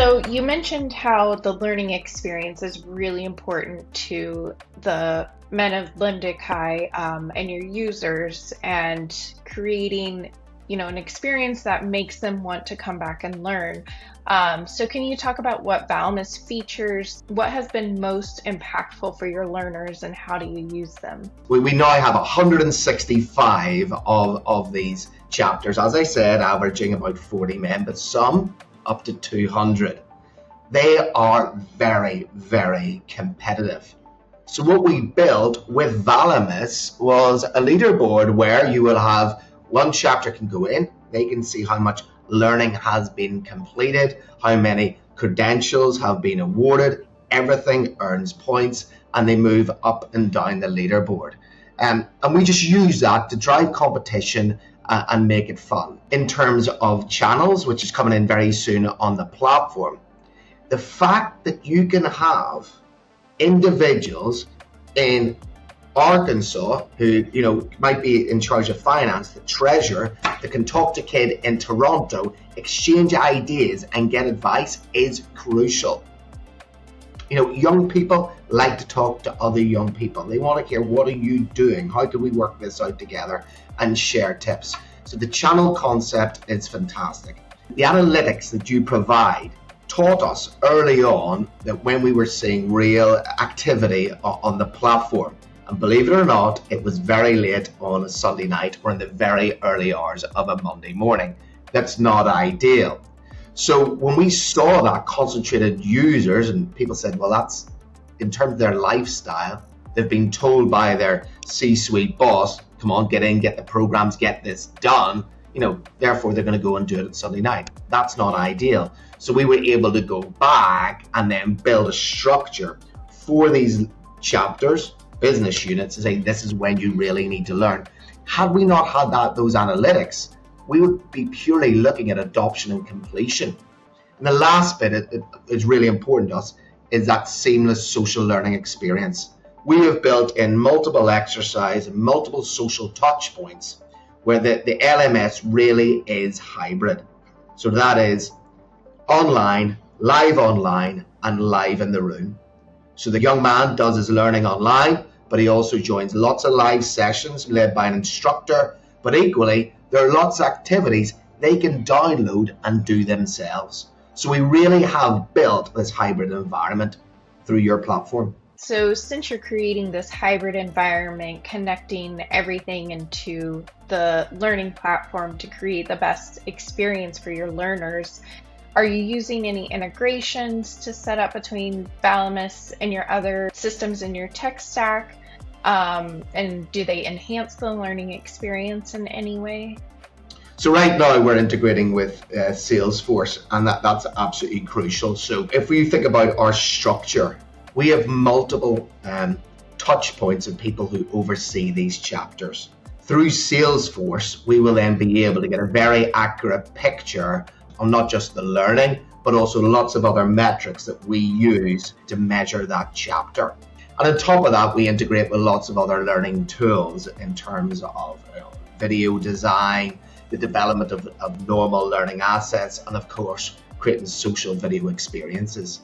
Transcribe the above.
So you mentioned how the learning experience is really important to the men of Lambda Chi and your users, and creating, an experience that makes them want to come back and learn. So can you talk about what Valamis features, what has been most impactful for your learners, and how do you use them? We now have 165 of these chapters, as I said, averaging about 40 men, but some up to 200. They are very, very competitive. So what we built with Valamis was a leaderboard where you will have one chapter can go in, they can see how much learning has been completed, how many credentials have been awarded, everything earns points, and they move up and down the leaderboard. And we just use that to drive competition and make it fun. In terms of channels, which is coming in very soon on the platform, the fact that you can have individuals in Arkansas who might be in charge of finance, the treasurer, that can talk to a kid in Toronto, exchange ideas and get advice is crucial. Young people like to talk to other young people. They want to hear, what are you doing? How can we work this out together, and share tips? So the channel concept is fantastic. The analytics that you provide taught us early on that when we were seeing real activity on the platform, and believe it or not, it was very late on a Sunday night or in the very early hours of a Monday morning. That's not ideal. So when we saw that concentrated users, and people said, well, that's in terms of their lifestyle, they've been told by their C-suite boss, come on, get in, get the programs, get this done, therefore they're going to go and do it on Sunday night. That's not ideal. So we were able to go back and then build a structure for these chapters, business units, to say this is when you really need to learn. Had we not had those analytics, we would be purely looking at adoption and completion. And the last bit it is really important to us is that seamless social learning experience. We have built in multiple exercise and multiple social touch points where the LMS really is hybrid. So that is online, and live in the room. So the young man does his learning online, but he also joins lots of live sessions led by an instructor, but equally there are lots of activities they can download and do themselves. So we really have built this hybrid environment through your platform. So since you're creating this hybrid environment, connecting everything into the learning platform to create the best experience for your learners, are you using any integrations to set up between Valamis and your other systems in your tech stack? And do they enhance the learning experience in any way? So right now we're integrating with Salesforce, and that's absolutely crucial. So if we think about our structure, we have multiple touch points of people who oversee these chapters. Through Salesforce, we will then be able to get a very accurate picture on not just the learning, but also lots of other metrics that we use to measure that chapter. And on top of that, we integrate with lots of other learning tools in terms of video design, the development of normal learning assets, and of course, creating social video experiences.